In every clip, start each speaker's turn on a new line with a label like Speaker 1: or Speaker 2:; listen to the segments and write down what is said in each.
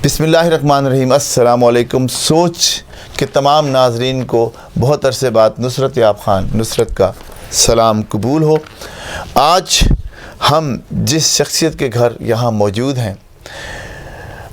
Speaker 1: بسم اللہ الرحمن الرحیم۔ السلام علیکم۔ سوچ کے تمام ناظرین کو بہت عرصے بعد نصرت یاب خان نصرت کا سلام قبول ہو۔ آج ہم جس شخصیت کے گھر یہاں موجود ہیں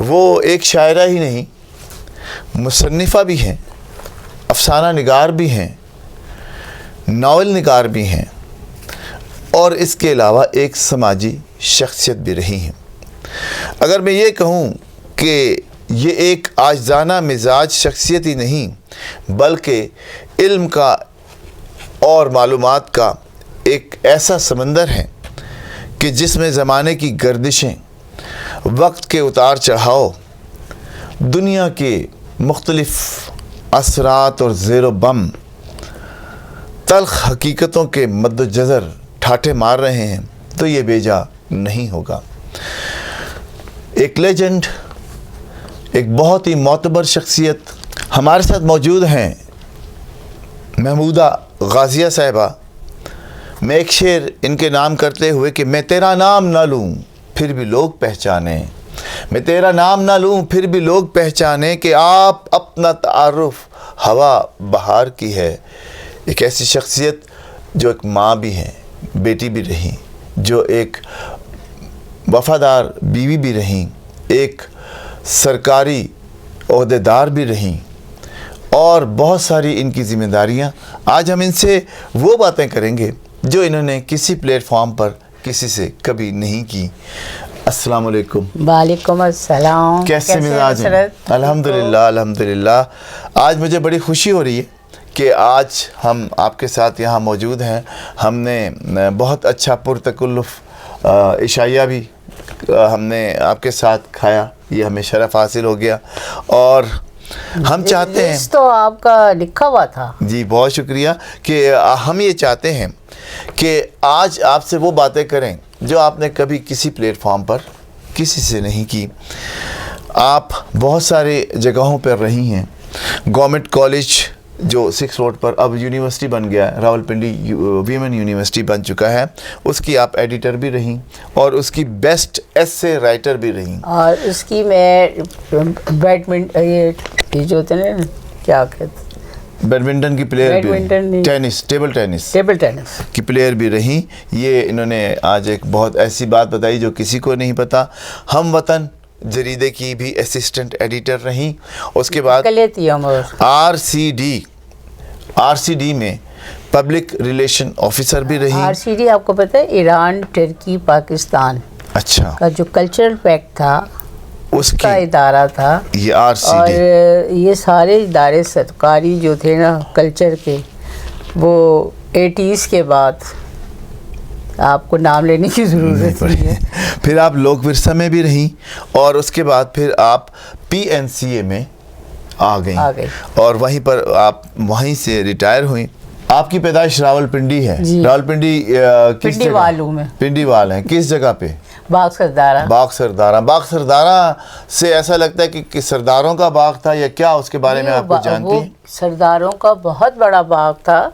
Speaker 1: وہ ایک شاعرہ ہی نہیں، مصنفہ بھی ہیں، افسانہ نگار بھی ہیں، ناول نگار بھی ہیں، اور اس کے علاوہ ایک سماجی شخصیت بھی رہی ہیں۔ اگر میں یہ کہوں کہ یہ ایک عاجزانہ مزاج شخصیت ہی نہیں بلکہ علم کا اور معلومات کا ایک ایسا سمندر ہے کہ جس میں زمانے کی گردشیں، وقت کے اتار چڑھاؤ، دنیا کے مختلف اثرات اور زیر و بم، تلخ حقیقتوں کے مد و جزر ٹھاٹھے مار رہے ہیں تو یہ بیجا نہیں ہوگا۔ ایک لیجنڈ، ایک بہت ہی معتبر شخصیت ہمارے ساتھ موجود ہیں، محمودہ غازیہ صاحبہ۔ میں ایک شعر ان کے نام کرتے ہوئے کہ میں تیرا نام نہ لوں پھر بھی لوگ پہچانیں، میں تیرا نام نہ لوں پھر بھی لوگ پہچانیں کہ آپ اپنا تعارف ہوا بہار کی ہے۔ ایک ایسی شخصیت جو ایک ماں بھی ہیں، بیٹی بھی رہیں، جو ایک وفادار بیوی بھی رہیں، ایک سرکاری عہدیدار بھی رہیں، اور بہت ساری ان کی ذمہ داریاں۔ آج ہم ان سے وہ باتیں کریں گے جو انہوں نے کسی پلیٹ فارم پر کسی سے کبھی نہیں کی۔ السلام علیکم۔
Speaker 2: وعلیکم السلام۔
Speaker 1: کیسے مزاج ہیں؟ الحمدللہ الحمدللہ۔ آج مجھے بڑی خوشی ہو رہی ہے کہ آج ہم آپ کے ساتھ یہاں موجود ہیں۔ ہم نے بہت اچھا پرتکلف عشائیہ بھی ہم نے آپ کے ساتھ کھایا، یہ ہمیں شرف حاصل ہو گیا، اور ہم چاہتے ہیں
Speaker 2: تو آپ کا لکھا ہوا تھا۔
Speaker 1: جی بہت شکریہ کہ ہم یہ چاہتے ہیں کہ آج آپ سے وہ باتیں کریں جو آپ نے کبھی کسی پلیٹ فارم پر کسی سے نہیں کی۔ آپ بہت سارے جگہوں پر رہی ہیں۔ گورنمنٹ کالج جو 6 روڈ پر اب یونیورسٹی بن گیا ہے، راولپنڈی ویمن یونیورسٹی بن چکا ہے، اس کی آپ ایڈیٹر بھی رہیں اور اس کی بیسٹ ایسے رائٹر بھی رہیں،
Speaker 2: اور اس کی میں بیڈمنٹن یہ جو ہوتے ہیں نا کیا کہتے
Speaker 1: بیڈمنٹن کی پلیئر بھی رہیں، ٹیبل ٹینس کی پلیئر بھی رہیں۔ یہ انہوں نے آج ایک بہت ایسی بات بتائی جو کسی کو نہیں پتا۔ ہم وطن جریدے کی بھی اسسٹنٹ ایڈیٹر رہیں، اس کے بعد آر سی ڈی میں پبلک ریلیشن آفیسر بھی رہی۔
Speaker 2: آر سی ڈی آپ کو پتہ ہے ایران، ٹرکی، پاکستان
Speaker 1: اچھا
Speaker 2: کا جو کلچرل پیکٹ تھا اس کا ادارہ تھا
Speaker 1: یہ آر سی
Speaker 2: اور
Speaker 1: ڈی۔
Speaker 2: یہ سارے ادارے سرکاری جو تھے نا کلچر کے، وہ 80s کے بعد آپ کو نام لینے کی ضرورت نہیں ہے۔
Speaker 1: پھر آپ لوک ورثہ میں بھی رہیں، اور اس کے بعد پھر آپ پی این سی اے میں آ گئیں، اور وہیں پر آپ وہیں سے ریٹائر ہوئیں۔ آپ کی پیدائش راولپنڈی ہے؟ راولپنڈی کس جگہ؟ پنڈی وال ہیں، کس جگہ پہ؟
Speaker 2: باغ سردارہ۔
Speaker 1: باغ سردارہ سے ایسا لگتا ہے کہ سرداروں کا باغ تھا یا کیا؟ اس کے بارے میں آپ کچھ جانتی ہیں؟
Speaker 2: سرداروں کا بہت بڑا باغ تھا۔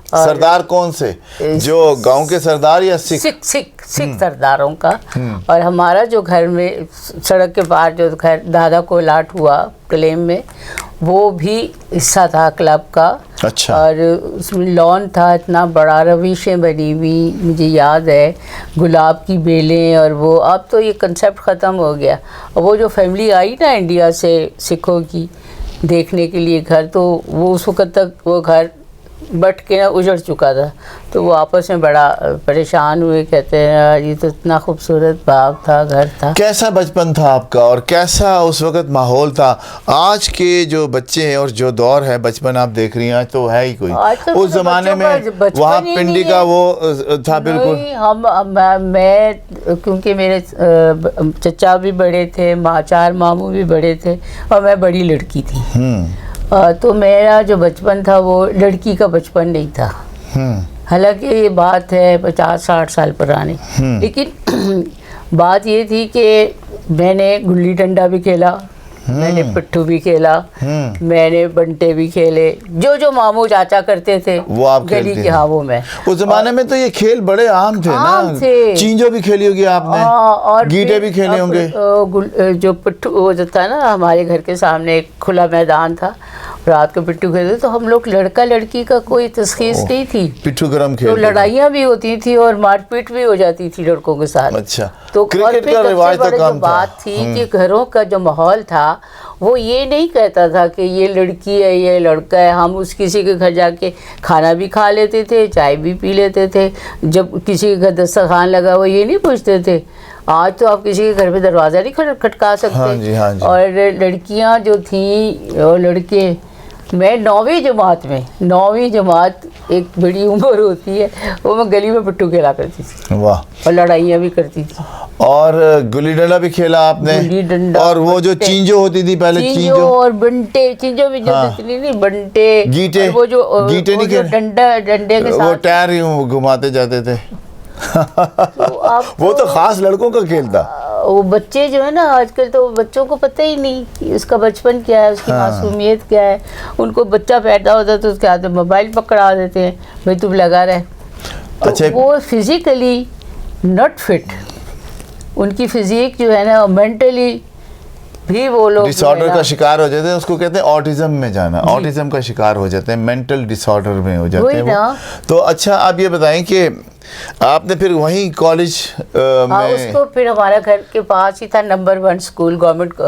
Speaker 1: سردار کون سے؟ جو گاؤں کے سردار یا
Speaker 2: سکھ سرداروں کا؟ اور ہمارا جو گھر میں سڑک کے پار جو گھر دادا کو الاٹ ہوا کلیم میں، وہ بھی حصہ تھا کلب کا۔
Speaker 1: اچھا۔
Speaker 2: اور اس میں لان تھا اتنا بڑا، رویشیں بنی ہوئی، مجھے یاد ہے گلاب کی بیلیں، اور وہ اب تو یہ کنسیپٹ ختم ہو گیا۔ اور وہ جو فیملی آئی نا انڈیا سے سکھوں کی دیکھنے کے لیے گھر، تو وہ اس وقت تک وہ گھر بٹ کے نا اجڑ چکا تھا، تو وہ آپس میں بڑا پریشان ہوئے، کہتے ہیں یہ تو اتنا خوبصورت باغ تھا، گھر تھا۔
Speaker 1: کیسا بچپن تھا آپ کا اور کیسا اس وقت ماحول تھا؟ آج کے جو بچے ہیں اور جو دور ہے بچپن آپ دیکھ رہی ہیں، آج تو ہے ہی کوئی۔ اس زمانے میں وہاں پنڈی کا وہ تھا بالکل۔
Speaker 2: میں کیونکہ میرے چچا بھی بڑے تھے، 4 ماموں بھی بڑے تھے، اور میں بڑی لڑکی تھی، تو میرا جو بچپن تھا وہ لڑکی کا بچپن نہیں تھا۔ حالانکہ یہ بات ہے 50-60 سال پرانی، لیکن بات یہ تھی کہ میں نے گلی ڈنڈا بھی کھیلا، میں نے پٹھو بھی کھیلا, میں نے بنٹے بھی کھیلے, جو ماموں چاچا کرتے تھے
Speaker 1: وہ آپ
Speaker 2: گلی کے ہاؤوں میں.
Speaker 1: اس زمانے میں تو یہ کھیل بڑے عام تھے نا, چینجو بھی کھیلی ہوگی آپ نے,
Speaker 2: اور
Speaker 1: گیٹے بھی کھیلے ہوں گے.
Speaker 2: جو پٹھو وہ جو تھا نا, ہمارے گھر کے سامنے ایک کھلا میدان تھا, رات کو پٹھو کھیلتے تو ہم لوگ لڑکا لڑکی کا کوئی تشخیص نہیں تھی,
Speaker 1: پٹھو گرم
Speaker 2: تو
Speaker 1: کھیل,
Speaker 2: لڑائیاں بھی ہوتی تھی اور مار پیٹ بھی ہو جاتی تھی لڑکوں کے ساتھ.
Speaker 1: اچھا,
Speaker 2: تو
Speaker 1: کرکٹ کا رواج تو کم تھا.
Speaker 2: بات تھی کہ گھروں کا جو ماحول تھا وہ یہ نہیں کہتا تھا کہ یہ لڑکی ہے یہ لڑکا ہے. ہم اس کسی کے گھر جا کے کھانا بھی کھا لیتے تھے, چائے بھی پی لیتے تھے. جب کسی کے گھر دسترخوان لگا وہ یہ نہیں پوچھتے تھے. آج تو آپ کسی کے گھر پہ دروازہ نہیں کھٹکا سکتے. اور لڑکیاں جو تھیں اور لڑکے, میں 9ویں جماعت ایک بڑی عمر ہوتی ہے, وہ میں گلی میں پٹھو کھیلا کرتی تھی.
Speaker 1: واہ.
Speaker 2: اور لڑائیاں بھی کرتی تھی.
Speaker 1: اور گلی ڈنڈا بھی کھیلا آپ نے,
Speaker 2: گلی ڈنڈا,
Speaker 1: اور وہ جو چینجو ہوتی تھی پہلے,
Speaker 2: چینجو اور بنٹے, چینجو بھی جو اتنی نہیں, بنٹے,
Speaker 1: گیٹے,
Speaker 2: وہ جو
Speaker 1: گیٹے نہیں کھیلے,
Speaker 2: ڈنڈے کے ساتھ
Speaker 1: وہ ٹائر یوں گھماتے جاتے تھے. وہ تو خاص لڑکوں کا کھیل تھا.
Speaker 2: وہ بچے جو ہے نا آج کل, تو بچوں کو پتہ ہی نہیں کہ اس کا بچپن کیا ہے, اس کی معصومیت کیا ہے. ان کو بچہ پیدا ہوتا ہے تو اس کے ہاتھ میں موبائل پکڑا دیتے ہیں, بھائی تم لگا رہے. تو وہ فزیکلی ناٹ فٹ, ان کی فزیک جو ہے نا مینٹلی بھی وہ لوگ
Speaker 1: ڈس آرڈر کا شکار ہو جاتے ہیں. اس کو کہتے ہیں آٹزم میں جانا, آٹزم کا شکار ہو جاتے ہیں, مینٹل ڈس آرڈر میں ہو جاتے ہیں وہ. تو اچھا آپ یہ بتائیں کہ آپ نے پھر وہیں کالج میں,
Speaker 2: اس کو پھر ہمارا گھر کے پاس ہی تھا نمبر 1 اسکول گورنمنٹ,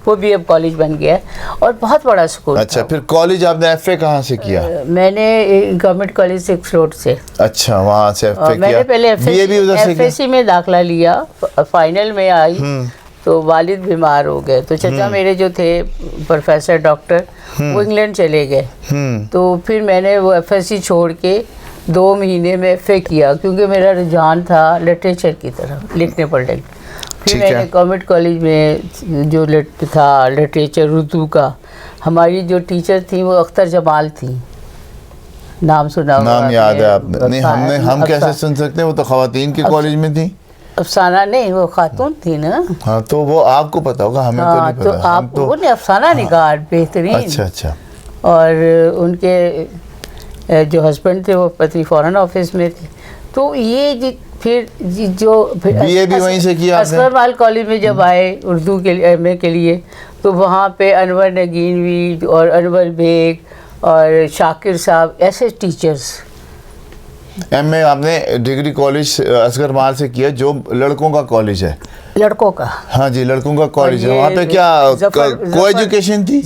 Speaker 2: وہ بھی اب کالج بن گیا اور بہت بڑا اسکول.
Speaker 1: اچھا, پھر کالج آپ نے ایف اے کہاں سے کیا؟
Speaker 2: میں نے گورنمنٹ کالج 6 روڈ سے.
Speaker 1: اچھا, وہاں سے ایف اے کیا.
Speaker 2: میں نے پہلے ایف ایس سی میں داخلہ لیا, فائنل میں آئی تو والد بیمار ہو گئے, تو چچا میرے جو تھے پروفیسر ڈاکٹر, وہ انگلینڈ چلے گئے. تو پھر میں نے وہ ایف ایس سی چھوڑ کے 2 مہینے میں ایف اے کیا, کیونکہ میرا رجحان تھا لٹریچر کی طرف, لکھنے پڑھنے. پھر میں نے گورنمنٹ کالج میں جو تھا لٹریچر اردو کا, ہماری جو ٹیچر تھیں وہ اختر جمال تھیں, نام سنا,
Speaker 1: نام یاد ہے آپ نے؟ ہم کیسے سن سکتے ہیں, وہ تو خواتین کے کالج میں تھیں.
Speaker 2: افسانہ نہیں, وہ خاتون تھی نا.
Speaker 1: ہاں, تو وہ آپ کو پتا ہوگا, ہمیں تو نہیں پتا.
Speaker 2: تو آپ وہ نے افسانہ نگار بہترین.
Speaker 1: اچھا اچھا.
Speaker 2: اور ان کے جو ہسبینڈ تھے وہ پتری فورن آفس میں تھے. تو یہ پھر جو
Speaker 1: بی اے بھی وہیں سے کیا.
Speaker 2: اصغر مال کالج میں جب آئے اردو کے لیے ایم اے کے لیے, تو وہاں پہ انور نگینوی اور انور بیگ اور شاکر صاحب ایسے ٹیچرز.
Speaker 1: ایم اے آپ نے ڈگری کالج اصغر مال سے کیا, جو لڑکوں کا کالج ہے,
Speaker 2: لڑکوں کا.
Speaker 1: ہاں جی, لڑکوں کا کالج ہے. وہاں پہ کیا کو ایجوکیشن تھی؟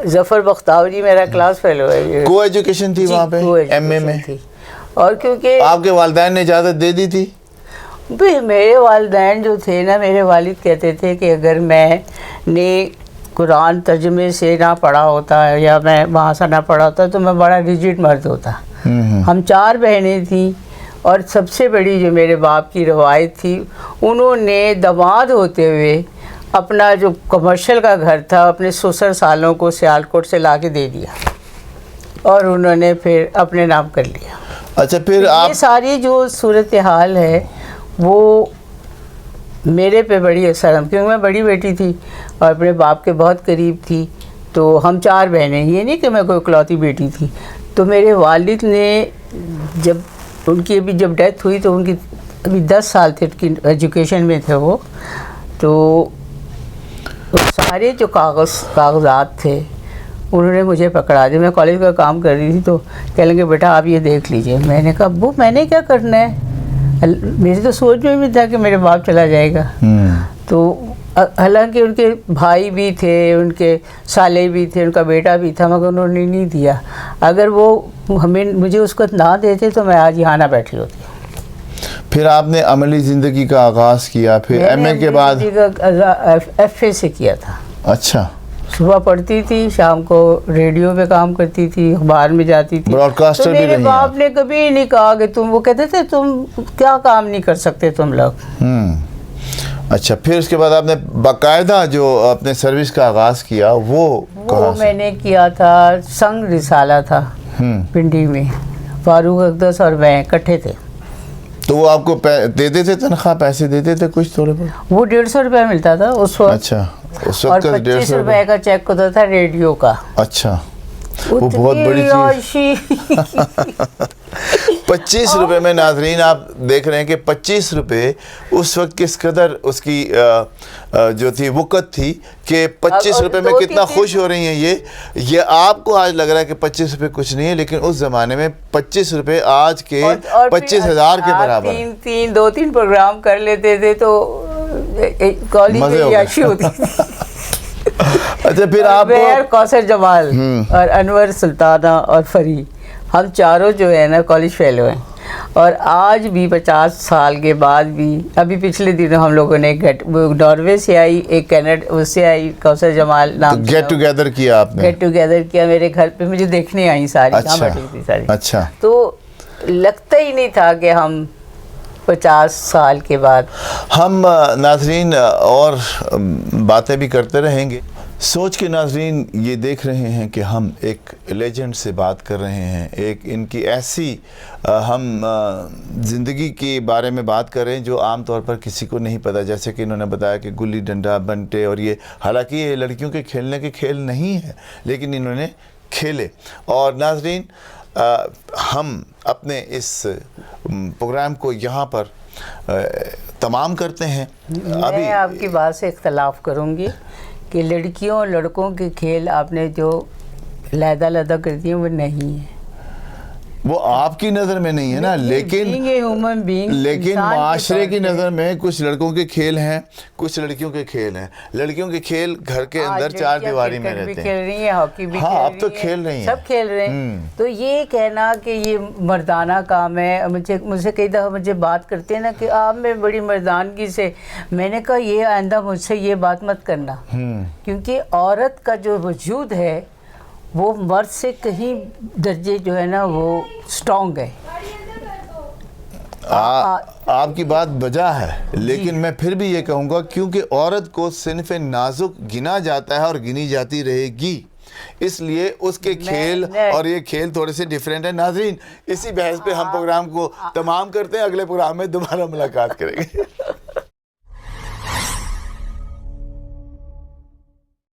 Speaker 2: ظفر بختاوری میرا کلاس فیلو ہے.
Speaker 1: کو ایجوکیشن تھی وہاں پہ ایم اے میں.
Speaker 2: اور کیونکہ
Speaker 1: آپ کے والدین نے اجازت دے دی تھی؟
Speaker 2: میرے والدین جو تھے نا, میرے والد کہتے تھے کہ اگر میں نے قرآن ترجمے سے نہ پڑھا ہوتا یا میں وہاں سے نہ پڑھا ہوتا تو میں بڑا ریجڈ مرد ہوتا. ہم 4 بہنیں تھیں, اور سب سے بڑی جو میرے باپ کی روایت تھی, انہوں نے دماد ہوتے ہوئے اپنا جو کمرشل کا گھر تھا اپنے 66 سالوں کو سیالکوٹ سے لا کے دے دیا, اور انہوں نے پھر اپنے نام کر لیا.
Speaker 1: اچھا, پھر آپ
Speaker 2: یہ ساری جو صورتحال ہے وہ میرے پہ بڑی اثر, کیونکہ میں بڑی بیٹی تھی اور اپنے باپ کے بہت قریب تھی. تو ہم 4 بہنیں, یہ نہیں کہ میں کوئی اکلوتی بیٹی تھی. تو میرے والد نے جب ان کی ابھی جب ڈیتھ ہوئی تو ان کی ابھی 10 سال تھے کی ایجوکیشن میں تھے وہ, تو سارے جو کاغذات تھے انہوں نے مجھے پکڑا دیا. میں کالج کا کام کر رہی تھی تو کہہ لیں گے بیٹا آپ یہ دیکھ لیجئے. میں نے کہا ابو میں نے کیا کرنا ہے, میری تو سوچ میں بھی تھا کہ میرے باپ چلا جائے گا. تو حالانکہ ان کے بھائی بھی تھے, ان کے سالے بھی تھے, ان کا بیٹا بھی تھا, مگر انہوں نے نہیں دیا. اگر وہ مجھے اس کو نہ دیتے تو میں آج یہاں نہ بیٹھی ہوتی.
Speaker 1: پھر آپ نے عملی زندگی کا آغاز کیا, پھر ایم اے کے بعد
Speaker 2: ایف اے سے کیا تھا.
Speaker 1: اچھا,
Speaker 2: صبح پڑھتی تھی, شام کو ریڈیو پہ کام کرتی تھی, اخبار میں جاتی تھی.
Speaker 1: براڈ کاسٹر بھی رہی ہیں.
Speaker 2: میرے باپ نے کبھی نہیں کہا کہ تم, وہ کہتے تھے تم کیا کام نہیں کر سکتے تم لوگ.
Speaker 1: اچھا, پھر اس کے بعد آپ نے باقاعدہ جو اپنے سروس کا آغاز کیا وہ
Speaker 2: میں نے کیا تھا سنگ رسالہ تھا پنڈی میں, فاروق اقدس اور میں اکٹھے تھے.
Speaker 1: تو وہ آپ کو دیتے تھے تنخواہ, پیسے دیتے تھے کچھ تھوڑے بہت؟
Speaker 2: وہ 150 روپے ملتا تھا اس وقت.
Speaker 1: اچھا, اس
Speaker 2: اور
Speaker 1: وقت کا
Speaker 2: 25
Speaker 1: 150
Speaker 2: روپے کا چیک ہوتا تھا ریڈیو کا.
Speaker 1: اچھا وہ بہت بڑی چیز. 25 روپے میں ناظرین آپ دیکھ رہے ہیں کہ 25 روپے اس وقت کس قدر اس کی جو تھی وقت تھی کہ 25 روپے میں کتنا خوش ہو رہی ہیں. یہ آپ کو آج لگ رہا ہے کہ 25 روپے کچھ نہیں ہے, لیکن اس زمانے میں 25 روپے آج کے 25,000 کے برابر.
Speaker 2: 2-3 پروگرام کر لیتے تھے تو کالج میں عیاشی ہوتی تھی.
Speaker 1: اچھا پھر آپ
Speaker 2: کوثر جمال اور انور سلطانہ اور فری, ہم چاروں جو ہے نا کالج فیلو ہیں, اور آج بھی 50 سال کے بعد بھی, ابھی پچھلے دنوں ہم لوگوں نے ناروے سے آئی, ایک کینیڈا اس سے آئی کوثر جمال نام,
Speaker 1: گیٹ ٹوگیدر کیا آپ نے؟
Speaker 2: گیٹ ٹوگیدر کیا میرے گھر پہ, مجھے دیکھنے آئی ساری, کہاں بیٹھی تھی ساری.
Speaker 1: اچھا
Speaker 2: تو لگتا ہی نہیں تھا کہ ہم 50 سال کے بعد.
Speaker 1: ہم ناظرین اور باتیں بھی کرتے رہیں گے. سوچ کے ناظرین یہ دیکھ رہے ہیں کہ ہم ایک لیجنڈ سے بات کر رہے ہیں, ایک ان کی ایسی ہم زندگی کے بارے میں بات کر رہے ہیں جو عام طور پر کسی کو نہیں پتہ. جیسے کہ انہوں نے بتایا کہ گلی ڈنڈا بنٹے, اور یہ حالانکہ یہ لڑکیوں کے کھیلنے کے کھیل نہیں ہیں, لیکن انہوں نے کھیلے. اور ناظرین ہم اپنے اس پروگرام کو یہاں پر تمام کرتے ہیں.
Speaker 2: میں آپ کی بات سے اختلاف کروں گی کہ لڑکیوں اور لڑکوں کے کھیل آپ نے جو علیحدہ کر دیے وہ نہیں ہے.
Speaker 1: وہ آپ کی نظر میں نہیں ہے نا, لیکن معاشرے کی نظر میں کچھ لڑکوں کے کھیل ہیں, کچھ لڑکیوں کے کھیل ہیں. لڑکیوں کے کھیل گھر کے اندر چار دیواری میں رہتے ہیں.
Speaker 2: کھیل رہی ہیں, ہاکی بھی
Speaker 1: ہاں اب تو کھیل رہی ہیں,
Speaker 2: سب کھیل رہے ہیں. تو یہ کہنا کہ یہ مردانہ کام ہے, مجھ سے کئی دفعہ مجھے بات کرتے ہیں نا کہ آپ میں بڑی مردانگی سے, میں نے کہا یہ آئندہ مجھ سے یہ بات مت کرنا, کیونکہ عورت کا جو وجود ہے وہ مرد سے کہیں درجے جو ہے نا وہ سٹرونگ ہے.
Speaker 1: آپ کی بات بجا ہے, لیکن میں پھر بھی یہ کہوں گا کیونکہ عورت کو صنف نازک گنا جاتا ہے اور گنی جاتی رہے گی, اس لیے اس کے کھیل اور یہ کھیل تھوڑے سے ڈیفرنٹ ہیں. ناظرین اسی بحث پہ ہم پروگرام کو تمام کرتے ہیں, اگلے پروگرام میں دوبارہ ملاقات کریں گے.